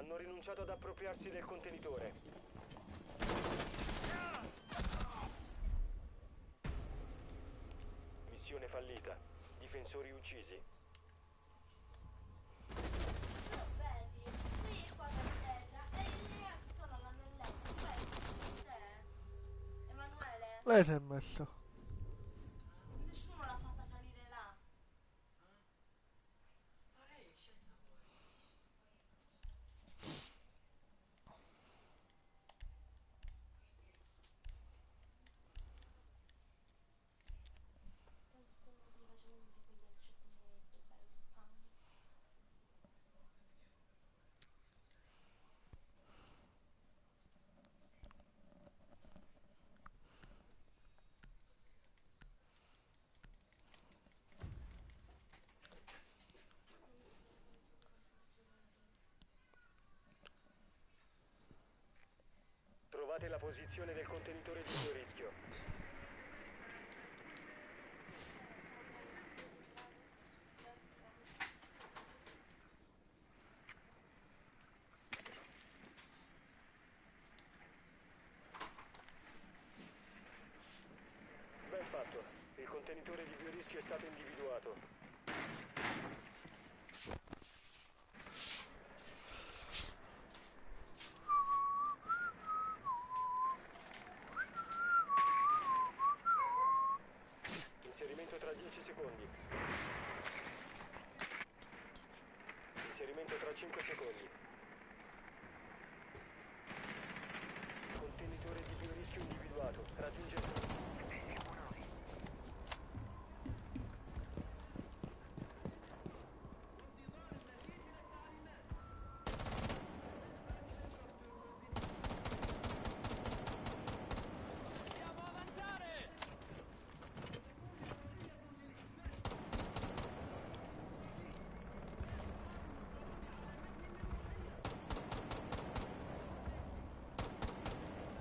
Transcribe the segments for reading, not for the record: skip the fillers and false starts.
Hanno rinunciato ad appropriarsi del contenitore. Missione fallita. Difensori uccisi. Lo vedi? Qui qua per terra e lì sono l'anelletto. Questo c'è. Emanuele, Lei si è messo. nessuno l'ha fatta salire là. Trovate la posizione del contenitore di biorischio. Ben fatto. Il contenitore di biorischio è stato individuato. Inserimento tra 10 secondi. Inserimento tra 5 secondi. Contenitore di biorischio individuato. Raggiunge il...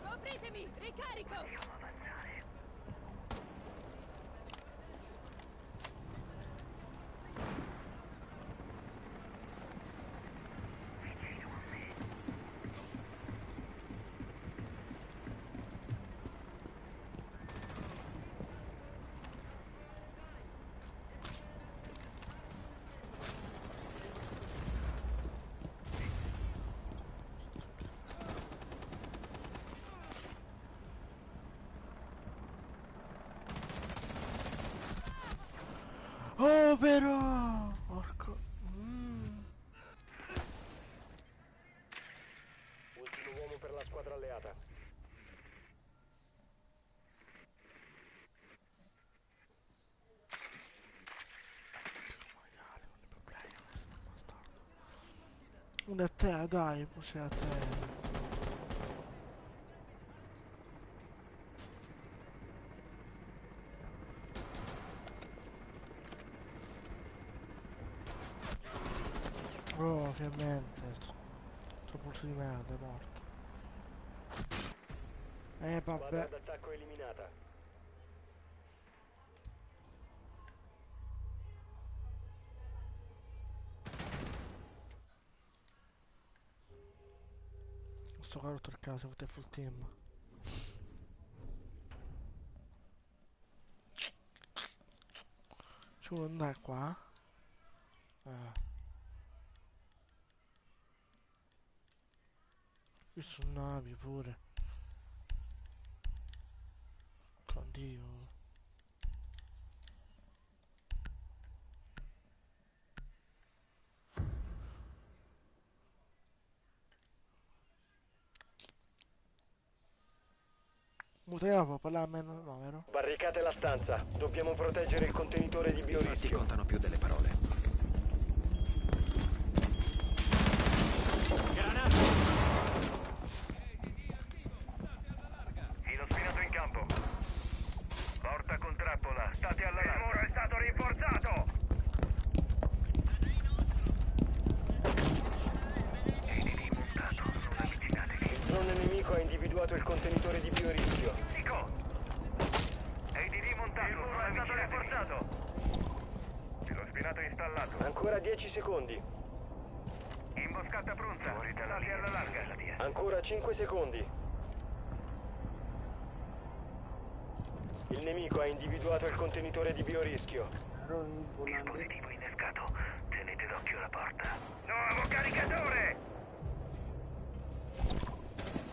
Copritemi! Ricarico! Oh, però! Porco. Ultimo uomo per la squadra alleata. Maiale, non è problema, questo bastardo. Una a te, dai, pure a te. Oh, ovviamente. Sto pulso di merda, è morto. Squadra Vabbè. d'attacco eliminata. Sto qua rotto il caso, fate full team. Ci vuole andare qua? Qui sono navi pure. Con Dio. Mutriamo può parlare a me, no, vero? Barricate la stanza. Dobbiamo proteggere il contenitore di I fatti biorischio. contano più delle parole. Filo spinato in campo. Porta con trappola. State alla larga. Il muro è stato rinforzato. EDD montato. Sono avvicinatevi. Il drone nemico ha individuato il contenitore di biorischio. Nico. EDD montato. Il muro è stato rinforzato. Filo spinato installato. Ancora 10 secondi. Imboscato. scatta pronta. Fuori dalla via alla larga. Ancora 5 secondi. Il nemico ha individuato il contenitore di biorischio. Dispositivo innescato. Tenete d'occhio la porta. Nuovo caricatore!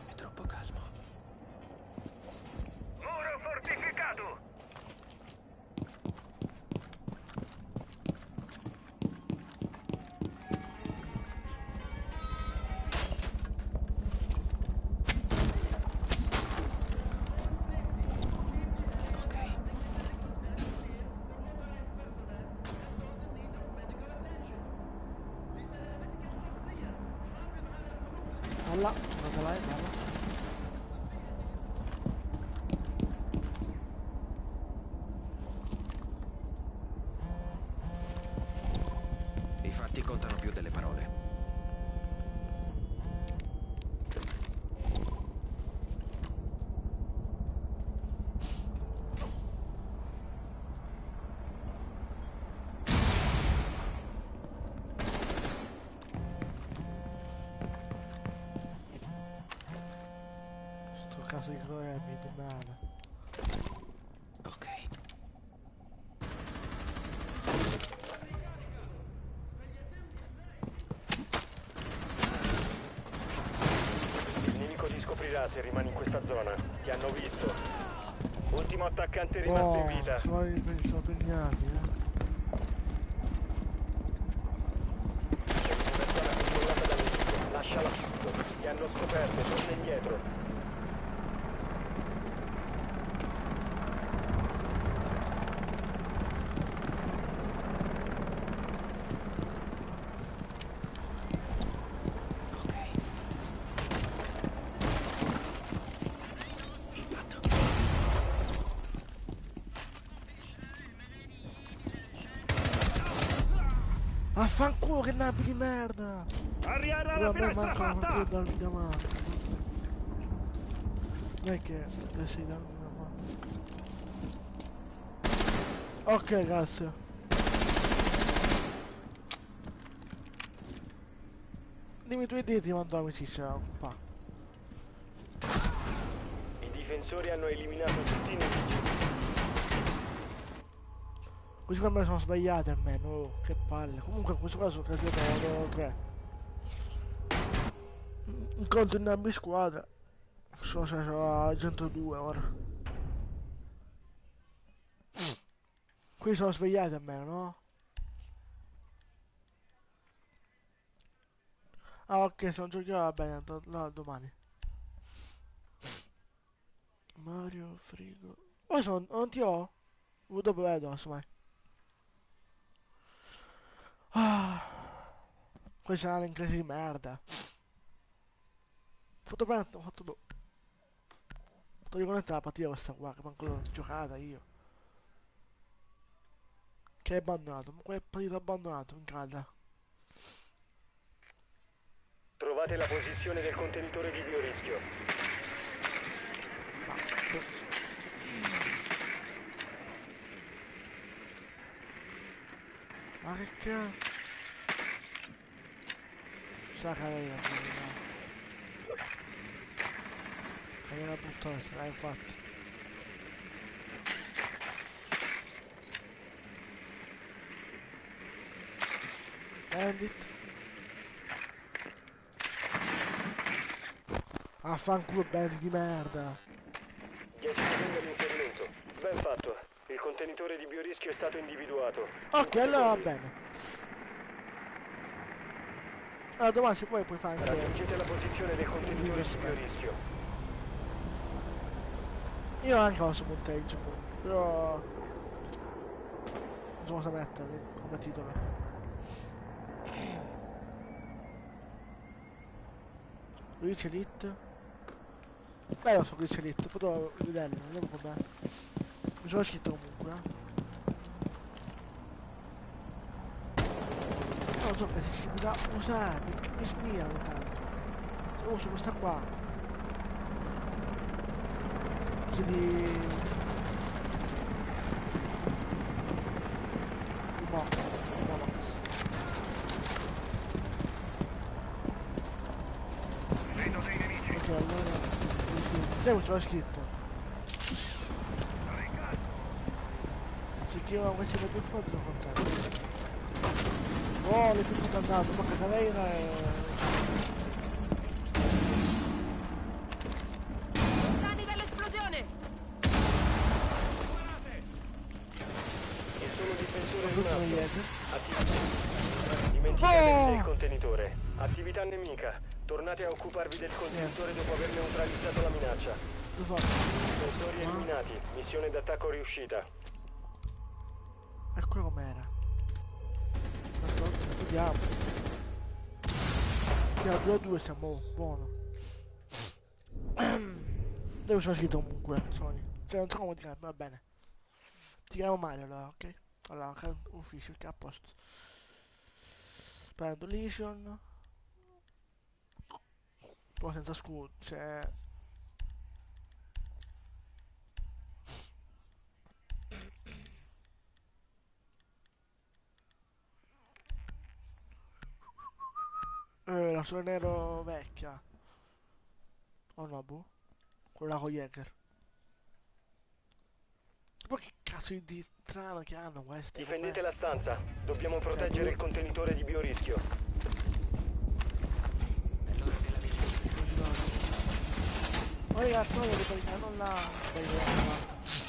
È troppo calmo. Muro fortificato! Ok. Bella, guarda là, è bella. I fatti contano più delle parole. Sto caso di Croemi di merda. Ok. Il nemico ti scoprirà se rimani in questa zona. Ti hanno visto. Ultimo attaccante rimasto in vita. Sono impegnati, C'è una zona controllata dal nemico. Lasciala subito. Ti hanno scoperto, torna indietro. Ok. Impatto. Affanculo che navi di merda! Arriera Però la a me finestra mancano fatta! partire dal davanti. Non è che sei da una mano. Ok, grazie. Dimmi i tuoi diti, mando amicizia, qua. I difensori hanno eliminato tutti i nemici. Questi qua me ne sono sbagliati almeno, oh, che palle. Comunque questo qua sono creato 3. Incontro in ambi squadra. Sono sceso a 102 ora. Qui sono svegliati almeno, no? Ah ok, se non giochi va bene, domani. Mario, frigo. Poi sono, non ti ho? Dopo vedo, insomma. Ah, questa è una incredibile di merda. Fatto bene, ho fatto dopo. Sto riconnettendo la partita questa qua, che manco l'ho giocata io. Che è abbandonato, ma quella è partita abbandonato in casa. Trovate la posizione del contenitore di biorischio. Ma che cazzo? Sa carena, carena buttata, sarà infatti. Bandit. Affanculo bandit di merda. 10 secondi all'inserimento. Ben fatto. Il contenitore di biorischio è stato individuato. Ok, 5 allora va secondi. bene. Allora domani se puoi fare anche... Raggiungete la posizione del contenitore di biorischio. Io anche ho su punteggio, però... non so cosa metterli come titolo. Glitch Elite. Bello su Glitch Elite, potevo vederlo, vediamo com'è. Mi sono scritto comunque, non so che si da usare, perché mi si mira ogni tanto. Se uso questa qua. Così di... Mox. Vediamo se l'ho scritto. Se chiamano questi per più forti sono contento. Oh, le più forti è andato, ma Caveira è... Danni dall'esplosione! Il solo difensore tutto rimasto. niente. Dimenticatevi del contenitore. Attività nemica. Tornate a occuparvi del contenitore dopo aver neutralizzato la minaccia. Dove sono? Difensori eliminati. Missione d'attacco riuscita. E qua com'era? Vediamo. Piano 2 a 2 siamo buono. Dove sono scritto comunque, Sony? Cioè non so come ti chiami, va bene. Ti chiamo Mario allora, ok? Allora, ufficio, che a posto. Prendo Legion. Poi senza scudo, cioè... la sua nero vecchia. Oh no, boh. Quella con Jäger. Ma che cazzo di strano che hanno questi? Difendete la stanza. Dobbiamo proteggere il contenitore di biorischio. Ma raga, togliere le parità, non la... Dai, basta.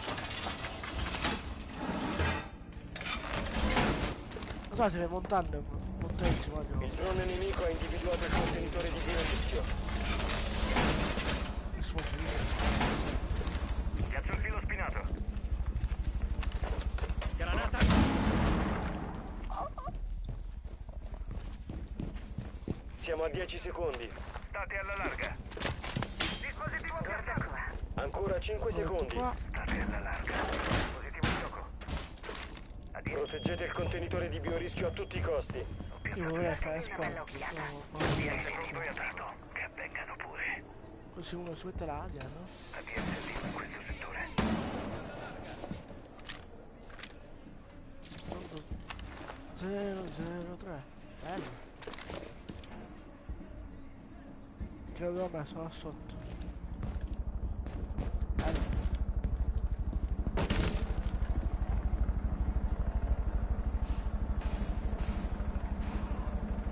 Non so se le montagne, monteggi, Mario. Il drone nemico ha individuato il contenitore di biorischio. Piazzo il filo spinato. Granata! Siamo a 10 secondi. State alla larga. Dispositivo piazzato. Ancora 5 secondi. State alla larga. Dispositivo in gioco. Addio. Proteggete il contenitore di biorischio a tutti i costi. Io vorrei fare sport. Direi pronto e aperto. Che avvengano pure. Così uno si mette l'aria, no? ADSD in questo settore. 003. Bello. Che avevo messo là sotto. Bello.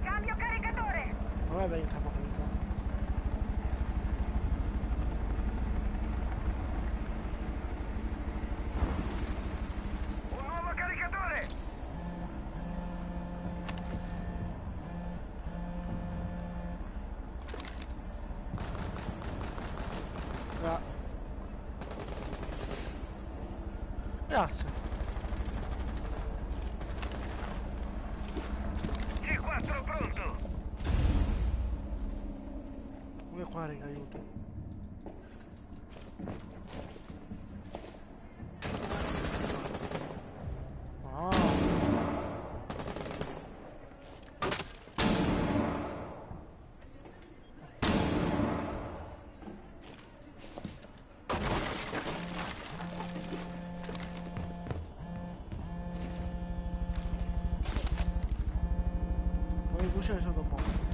Cambio caricatore! Non è venuta la comunità. Un nuovo caricatore. Grazie. C4 pronto. Uno è qua, raga, aiuto. Ah. Ma i cuccioli sono buoni.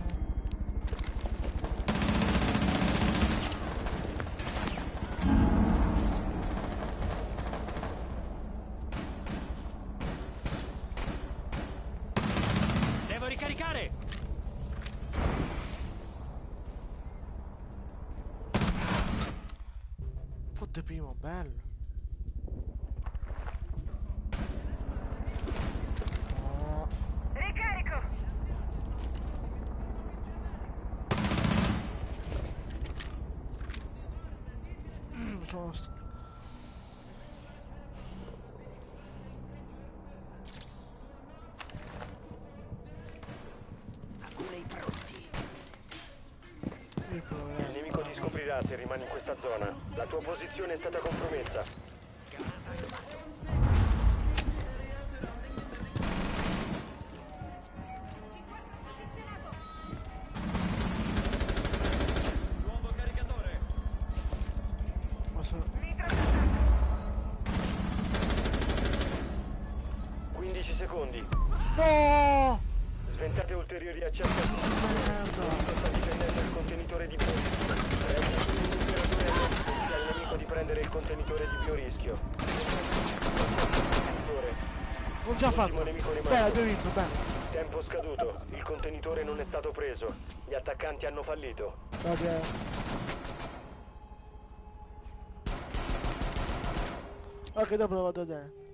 Devo ricaricare! Fotte primo, bello. Ah. Ricarico! Sono... Aculei pronti. Il nemico ti scoprirà se rimani in questa zona. La tua posizione è stata compromessa. Posso... 15 secondi. No! Sventate ulteriori accessi al Merda! sta difendendo il contenitore di biorischio. Resta un operatore contenitore di biorischio. Non ce l'ha fatto. Ultimo nemico Bene, rimasto. abbiamo vinto, bene. Tempo scaduto. Il contenitore non è stato preso. Gli attaccanti hanno fallito. Va bene. Ok, dopo lo vado a vedere.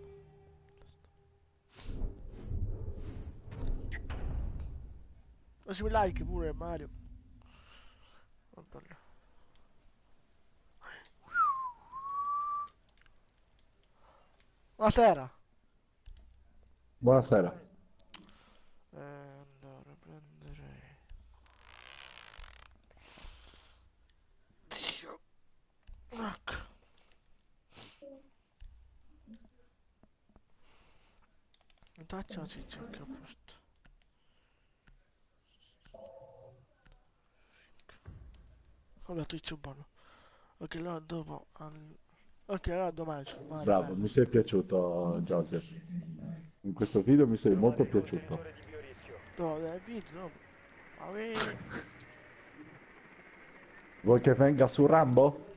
Lasciami like pure, Mario. Madonna. Buonasera. Buonasera. Allora, prenderei... Dio. Ecco. Intanto la ciccia che ho posto. Vabbè, Twitch è buono. Ok, allora dopo... Ok, allora domani su Mario. Bravo, bello. mi sei piaciuto, Joseph. In questo video mi sei molto piaciuto. Contenitore di biorischio. Dopo, dai, video, dopo. Vuoi che venga su Rambo?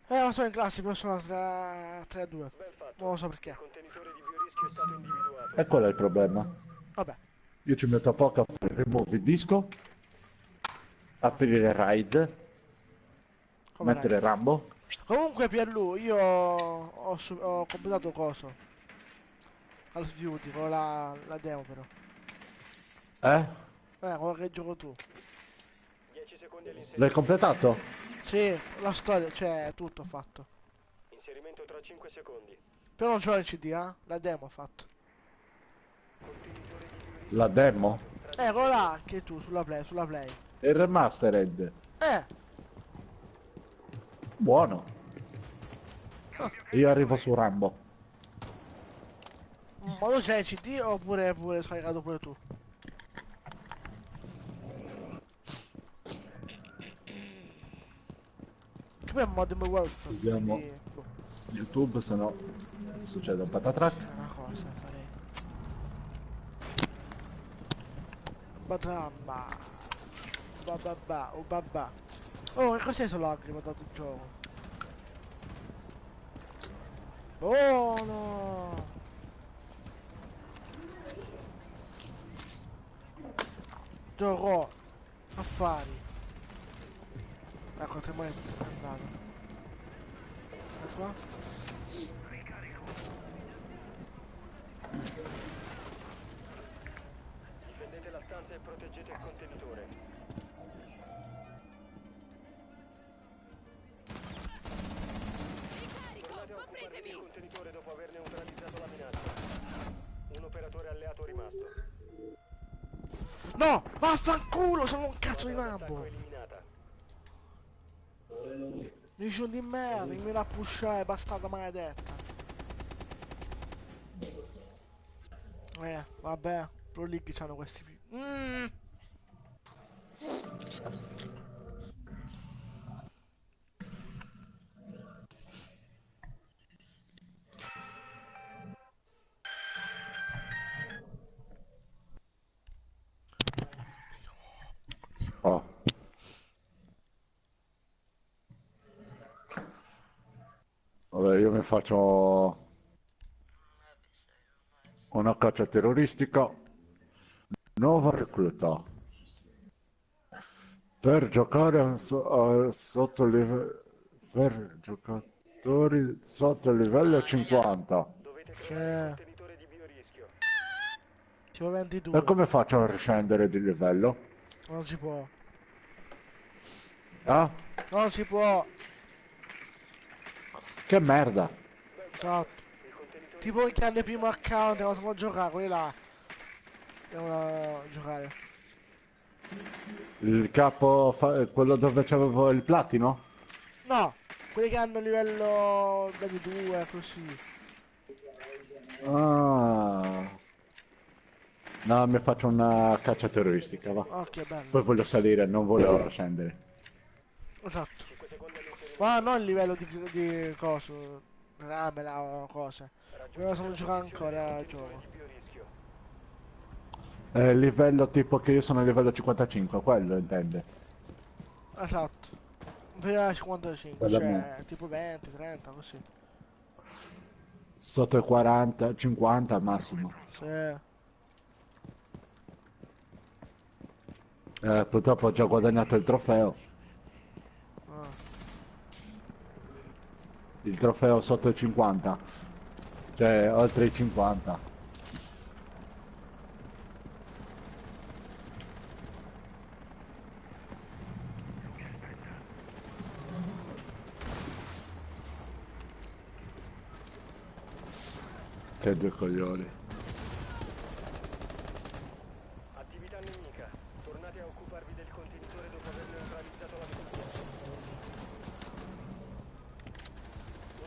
Ma sono in classe, però sono 3 a 2. Ben fatto. Non lo so perché. Il contenitore di biorischio è stato individuato. E qual è il problema? Vabbè. Io ci metto poco a fare remove il disco, aprire raid, Come mettere Rambo. Comunque Pierlu, io ho completato coso. Call of Duty, con la demo però. Quello che gioco tu. 10 secondi all'inserimento. L'hai completato? Sì, la storia, cioè tutto ho fatto. Inserimento tra 5 secondi. Però non ce l'ho in CD, la demo ho fatto. Contenitore di biorischio. La demo? Quello là, anche tu, sulla Play. E il remastered? Buono. Io arrivo su Rambo. Ma tu c'hai il CD oppure scaricato pure tu? Che poi è Modern Wolf. Vediamo. Quindi, boh, YouTube, se no succede un patatrack. c'è una cosa da fare. Batramba. Bababà, oh babà. Oh, che cos'è sto lag che mi ha dato il gioco? Buono! Gioco! Affari! Ecco, te mai è andato. E qua? Difendete la stanza e proteggete il contenitore. Tornate a occupare il contenitore dopo aver neutralizzato la minaccia. Un operatore alleato rimasto. No! Vaffanculo! Sono un cazzo di Squadra d'attacco lambo! eliminata. Dici di merda, che mi va a pushare, bastarda maledetta! Vabbè, Pro League c'hanno questi... Oh. Vabbè, io mi faccio una caccia terroristica. Nuova recluta. Per giocare sotto livello... Per giocatori sotto il livello 50. Dovete C'è... trovare il contenitore di biorischio. Tipo 22. E come faccio a riscendere di livello? Non si può. Ah? Non si può. Che merda! Esatto. Tipo che hanno il primo account e non sanno giocare, quelli là. Devono giocare. Il capo, quello dove c'avevo il platino? No, quelli che hanno livello 22, così. Ah. No, mi faccio una caccia terroristica, va. Ok, bello. Poi voglio salire, non voglio scendere. Esatto. Ma non il livello di coso. Ramela o cose. Prima sono giocare ancora a gioco. Livello tipo che io sono a livello 55, quello intende. Esatto. fino a 55, Per la cioè tipo 20, 30, così. Sotto i 40, 50 al massimo. Sì. Purtroppo ho già guadagnato il trofeo. Ah. Il trofeo sotto i 50. Cioè, oltre i 50. Che due coglioni. Attività nemica. Tornate a occuparvi del contenitore dopo aver neutralizzato la missione.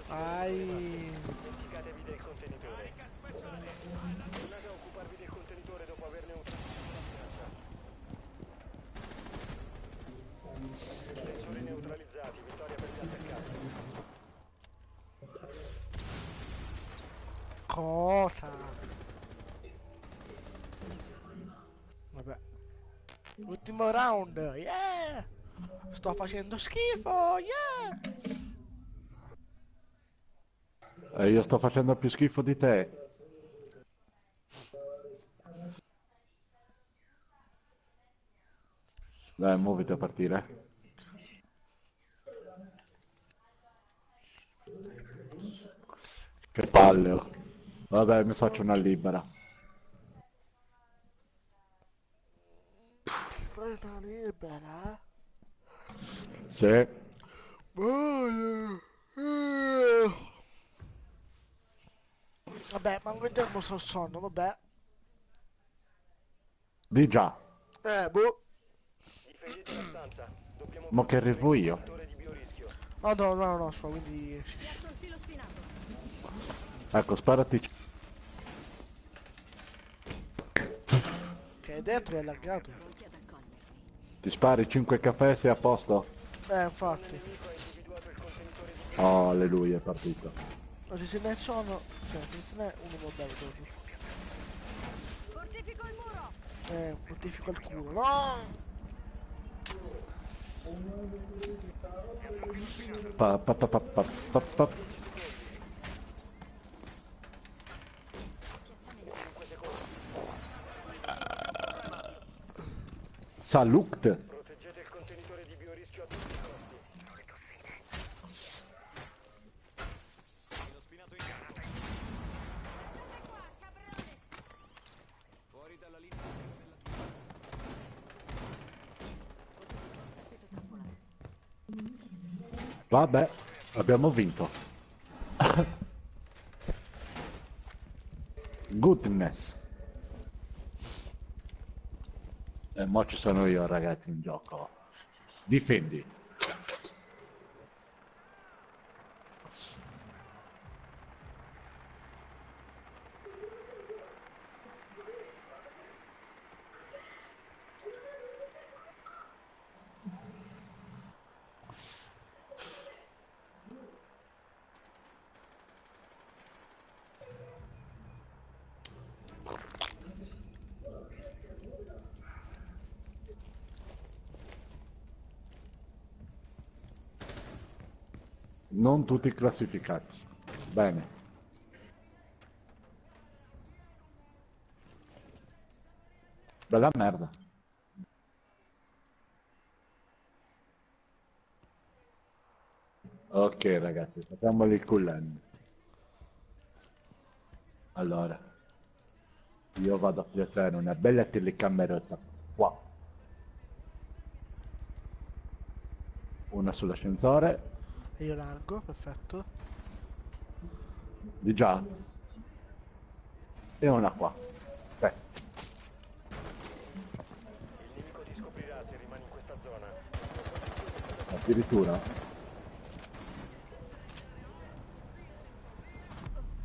Ai. Dimenticatevi del contenitore. Tornate a occuparvi del contenitore dopo aver neutralizzato la minaccia. Sensori neutralizzati. Vittoria per gli attaccanti. Cosa? Vabbè. Ultimo round, yeah! Sto facendo schifo, yeah! Io sto facendo più schifo di te. Dai, muoviti a partire. Che palle. Oh. Vabbè, mi faccio una libera. Ti fai una libera? Sì. Vabbè, manco in tempo sto sonno, vabbè. Di già. Boh. Difendete la stanza. Dobbiamo Ma che arrivo io? contenitore di biorischio. No, no, no, no, so, quindi... Perso il filo spinato. Ecco, sparati. Che dentro è allargato. Pronti ad accogliermi. Ti spari 5 caffè, sei a posto? Infatti. Nemico ha individuato il contenitore di Oh, alleluia, è partito. Ma se ne sono... Cioè, se ce n'è uno modello dopo. Fortifico il muro. Mortifico il culo. No! Pa, pa, pa, pa, pa, pa, pa. Salut! Proteggete il contenitore di biorischio a tutti i costi. Vabbè, abbiamo vinto. Goodness. E mo ci sono io, ragazzi, in gioco. Difendi. Non tutti classificati. Bene. Bella merda. Ok ragazzi, facciamoli il cullen. Allora, io vado a piazzare una bella telecameretta qua. Una sull'ascensore. E io largo, perfetto. Di già. E una qua. Beh, Il nemico ti scoprirà se rimani in questa zona. addirittura.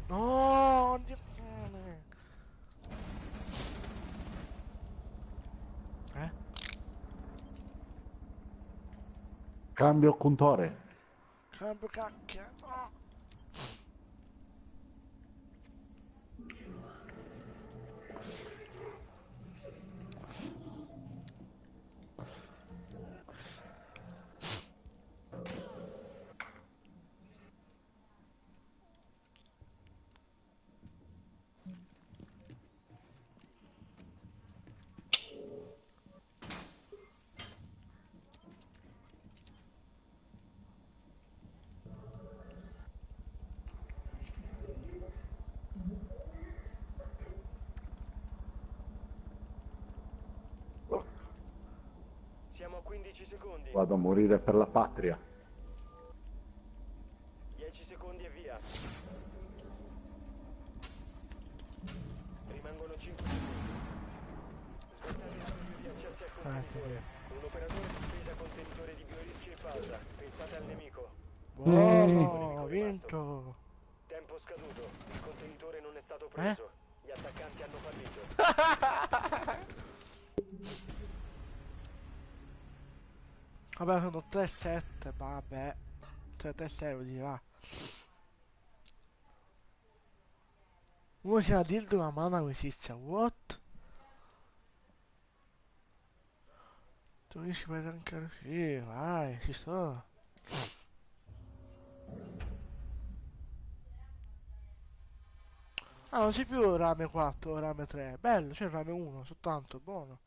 No! Cambio contore. Cambio cacchia. No! Siamo a 15 secondi. Vado a morire per la patria. 10 secondi e via. Rimangono 5 secondi. Svoltate il raggio di accesso al contenitore. Un operatore difesa contenitore di biorischi in pausa. Pensate al nemico. Buono, ho vinto. Tempo scaduto. Il contenitore non è stato preso. Gli attaccanti hanno fallito. Vabbè, sono 3-7, vabbè. 3-6 di va. Uno si ha dirti una mano amicizia, what? Tu mi ci per anche... Sì, vai, ci sto. Ah, non c'è più rame 4, rame 3. Bello, c'è rame 1, soltanto, buono.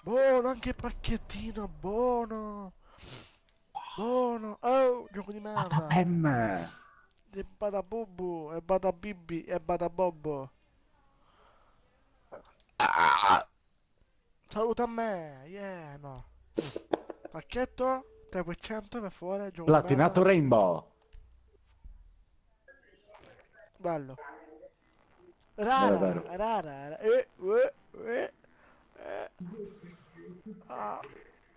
Buono, anche il pacchettino, buono. Buono. Oh, gioco di merda. E badabubu, e badabibi, e badabobbo. Saluta a me, yeah, no. Pacchetto, 3% per favore, gioco di merda. Platinato Rainbow. Bello. Non è Rara, vero. rara. Eh. Ah,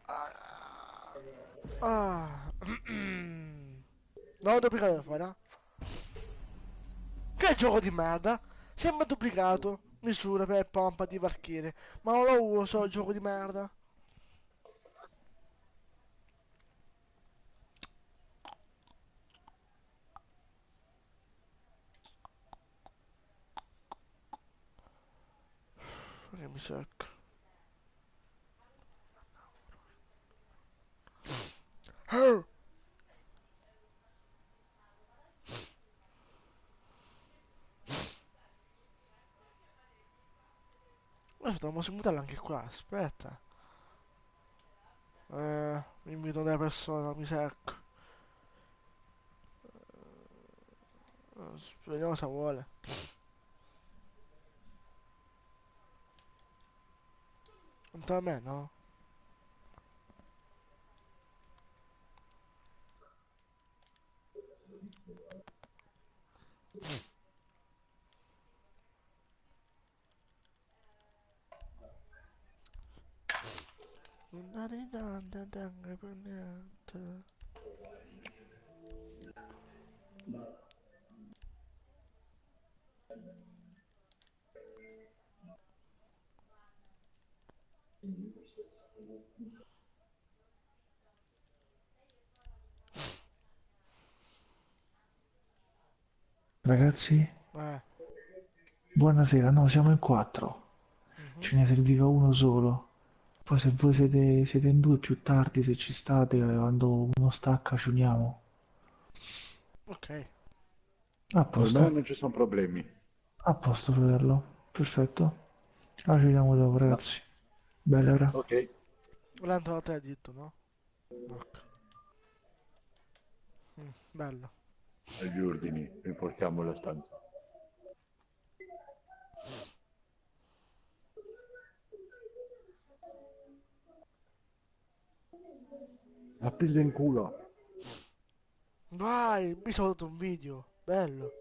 ah, ah. Non ho duplicato fuori, eh? Che gioco di merda? Sembra duplicato. Misura per pompa di Valkyrie. Ma non lo uso, gioco di merda. Che mi secco. Oh! Aspetta, ma si mutare anche qua, aspetta. Mi invito delle persone, mi secco. Vediamo se vuole. Non te a me, no? Non dare tanta tanga per niente. Ragazzi, Eh. buonasera. No, siamo in quattro. Mhm. Ce ne serviva uno solo. Poi se voi siete in due più tardi, se ci state, quando uno stacca ci uniamo. Ok. A Per me posto. non ci sono problemi. A posto, fratello. Perfetto. Allora ci vediamo dopo, No. ragazzi. Bella ora. Ok. Volendo a te hai detto, no? Ok. Bello. Agli ordini, riportiamo la stanza. La presa in culo. Vai, mi sono fatto un video. Bello.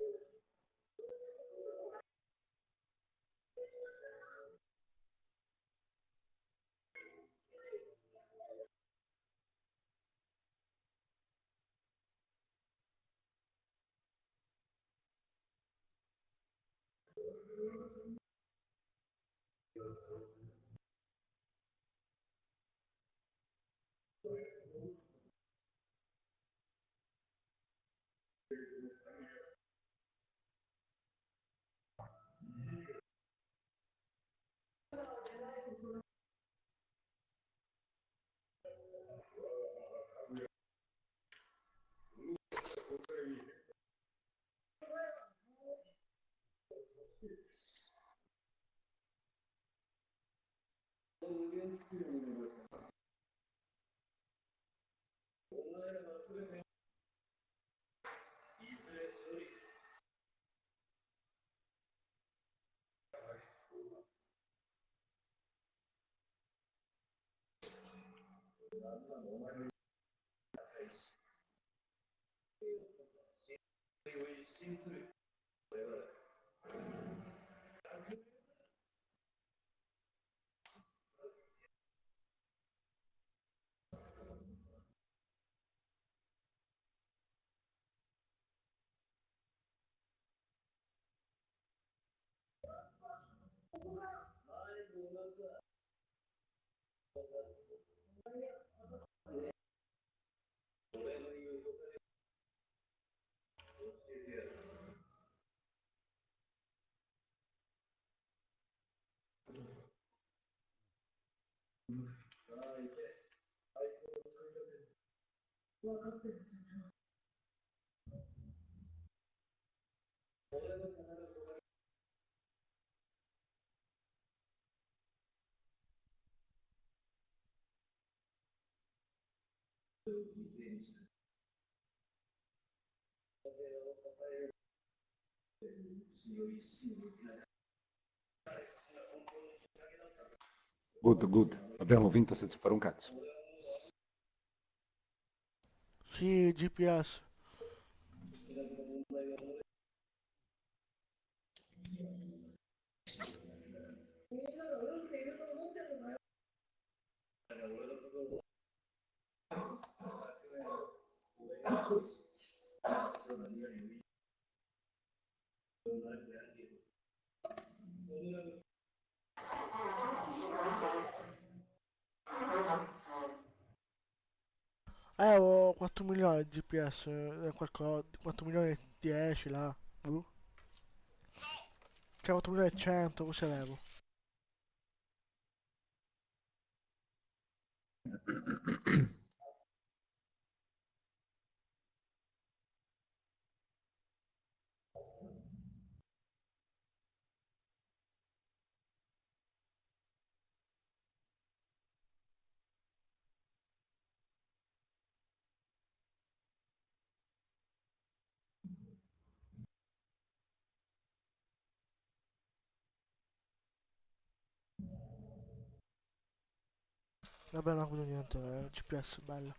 Good, good. Abbiamo vinto senza fare un cazzo. Sì, GPS. Ho 4 milioni di GPS, qualcosa, 4 milioni e 10 là. Cioè 4 milioni e 100, così avevo. Vabbè, non vedo niente, GPS, bello.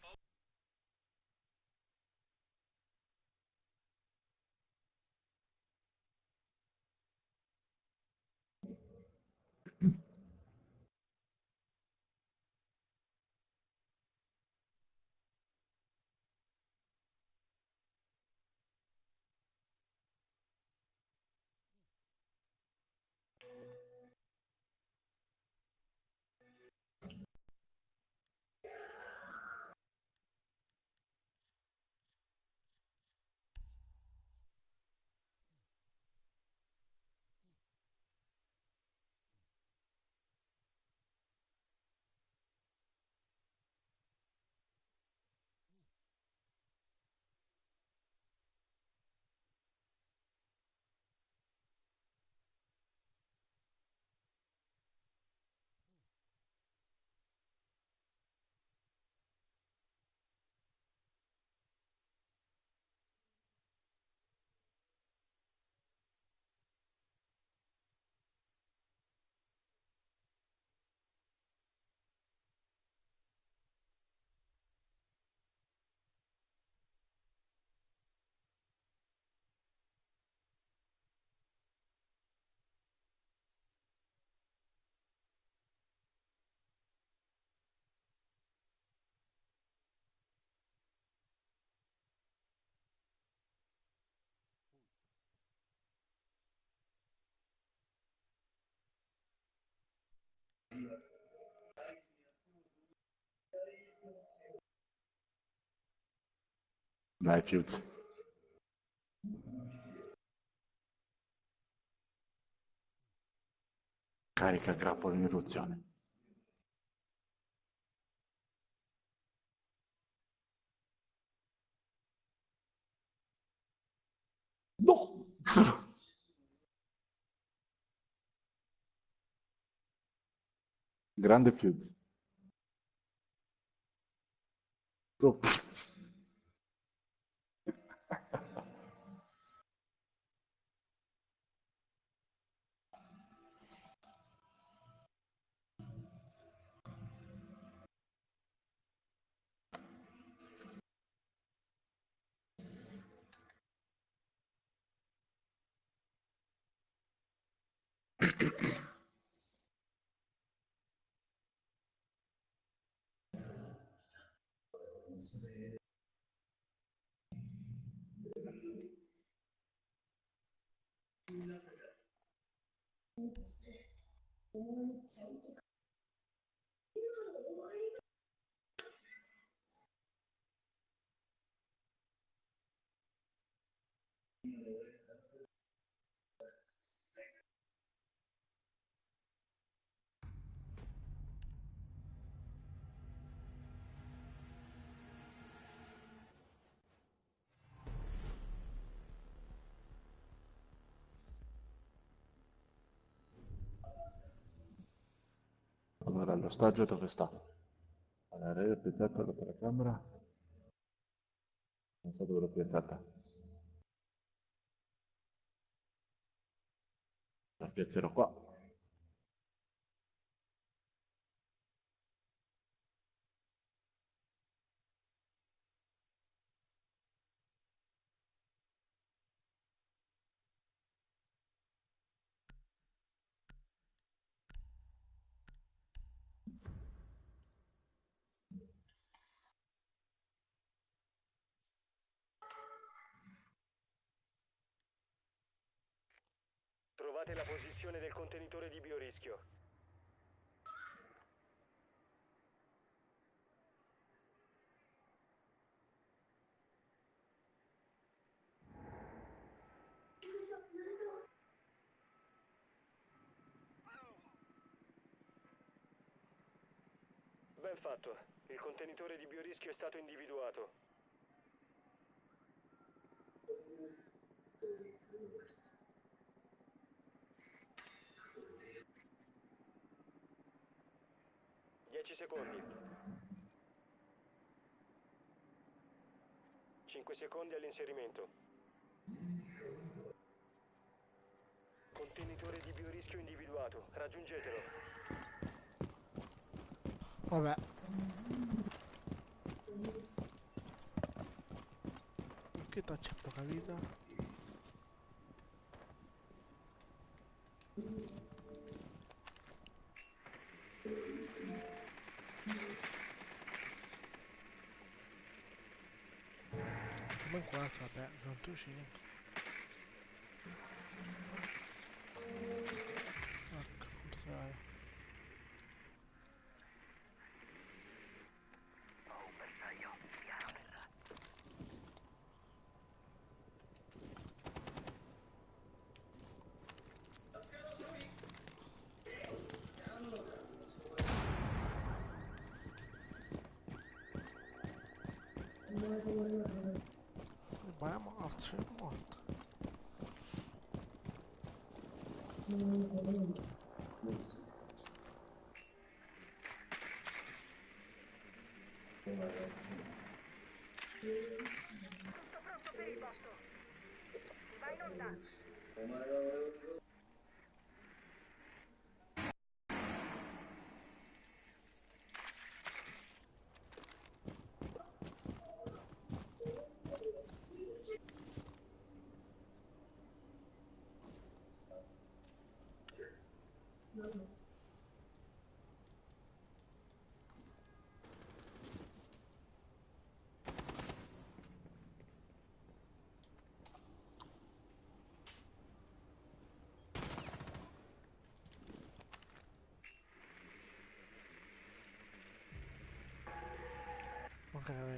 Dai, Fuse. Carica il grappolo in eruzione. No! Grande Fuse. Oh. Allora, l'ostaggio dove sta? Allora, il pezzetto alla telecamera. Non so dove l'ho piazzata. La piazzerò qua. Trovate la posizione del contenitore di biorischio. Ben fatto. Il contenitore di biorischio è stato individuato. Dieci secondi. 5 secondi all'inserimento. Contenitore di biorischio individuato. Raggiungetelo. Vabbè. Perché c'è poca vita? Come in 4, vabbè, quanto 5. Ecco, controllare. Ma è morto, è morto. Tutto pronto per il botto. Va in onda.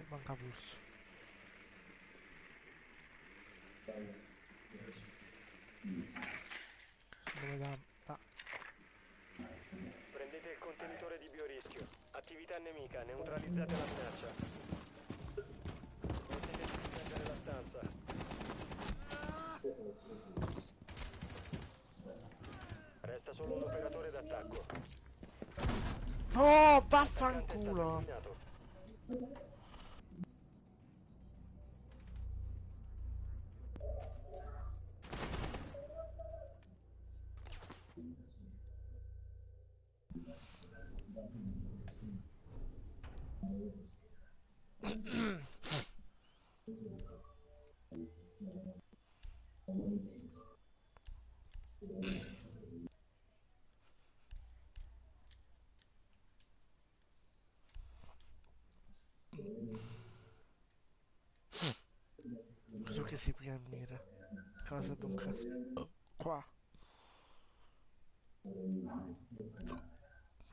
Manca pulso. Dove da... Prendete il contenitore di biorischio. Attività nemica, neutralizzate la minaccia. Smettete di difendere la stanza. Resta solo un operatore d'attacco. No, L'attaccante è stato vaffanculo! eliminato. che si prima in mira. Cosa per un caso. Qua. Non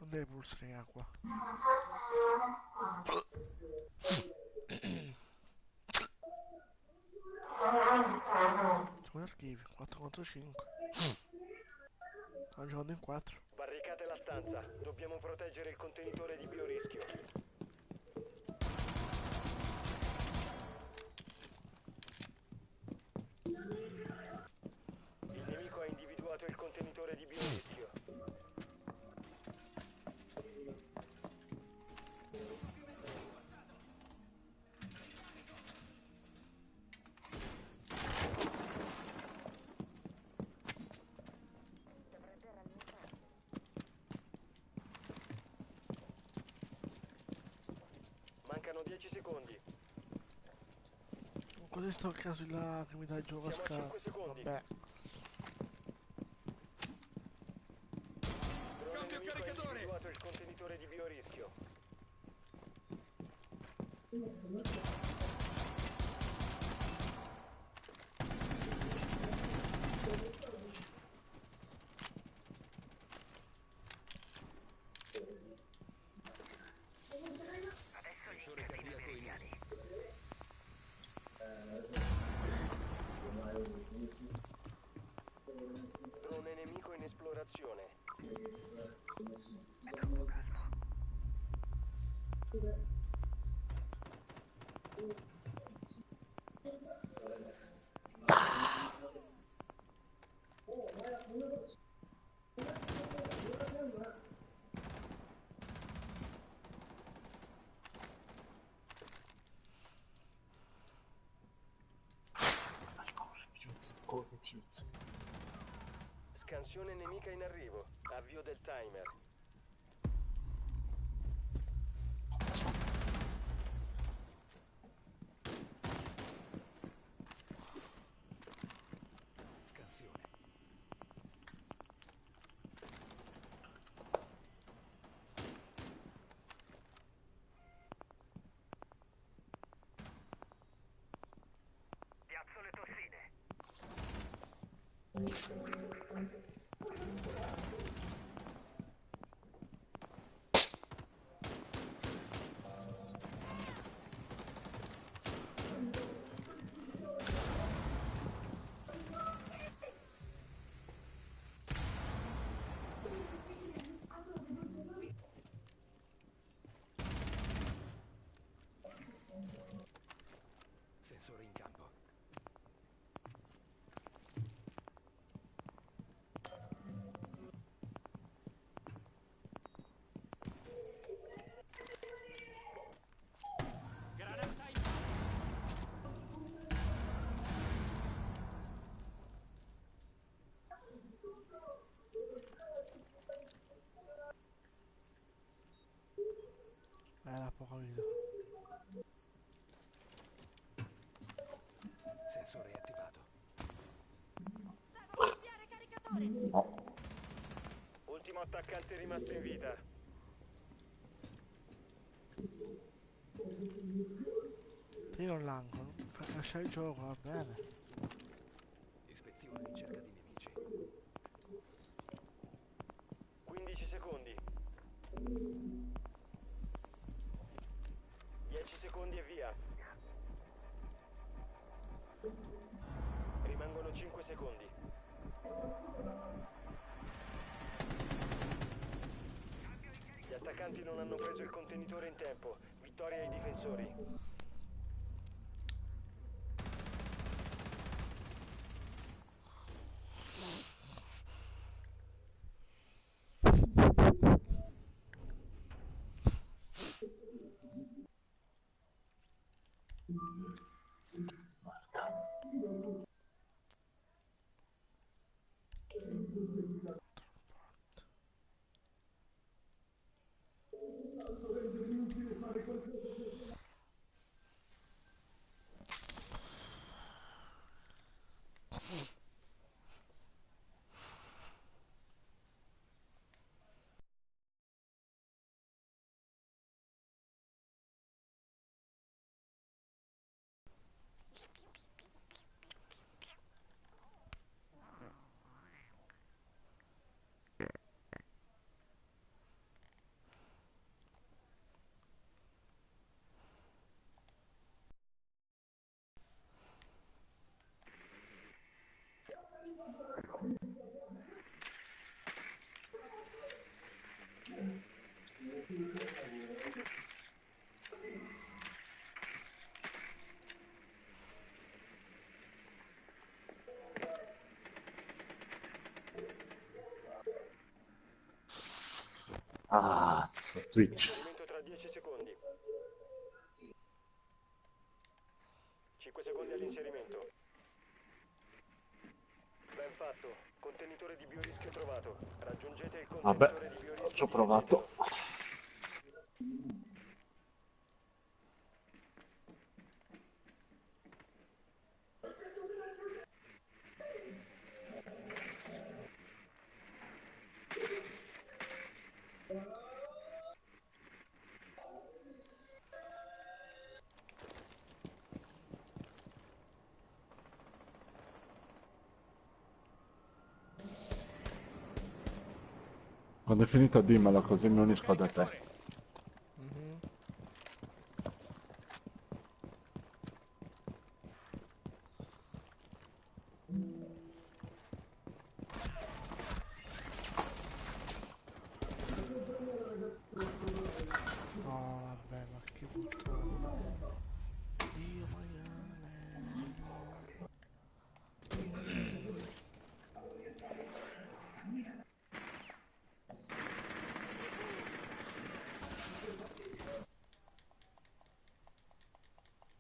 deve pulsare qua. Come archivi? 4 contro 5. Sto giocando in 4. Barricate la stanza. Dobbiamo proteggere il contenitore di biorischio. Il nemico ha individuato il contenitore di biorischio. Mancano 10 secondi. Così sto a caso là che mi dà il gioco a Siamo a 5 scala. secondi. Vabbè. Drone nemico ha individuato il contenitore di biorischio. Sensore cardiaco in uso. Drone nemico in esplorazione. Corre, Fiuz. Scansione nemica in arrivo. Avvio del timer. Scansione. Piazzo le tossine. Sensore in campo. Da poco video. Sensore attivato. Devo cambiare caricatore! Ultimo attaccante rimasto in vita. Io non l'angolo, non fa lasciare il gioco, va bene. Ispezione in cerca di nemici. 15 secondi. 10 secondi e via. Rimangono 5 secondi. Gli attaccanti non hanno preso il contenitore in tempo. Vittoria ai difensori. Ah, Twitch. Inserimento tra 10 secondi. 5 secondi all'inserimento. Ben fatto. Contenitore di biorischio trovato. Raggiungete il Vabbè, contenitore di biorischio. ci ho provato. Quando è finito dimmelo così mi unisco da te.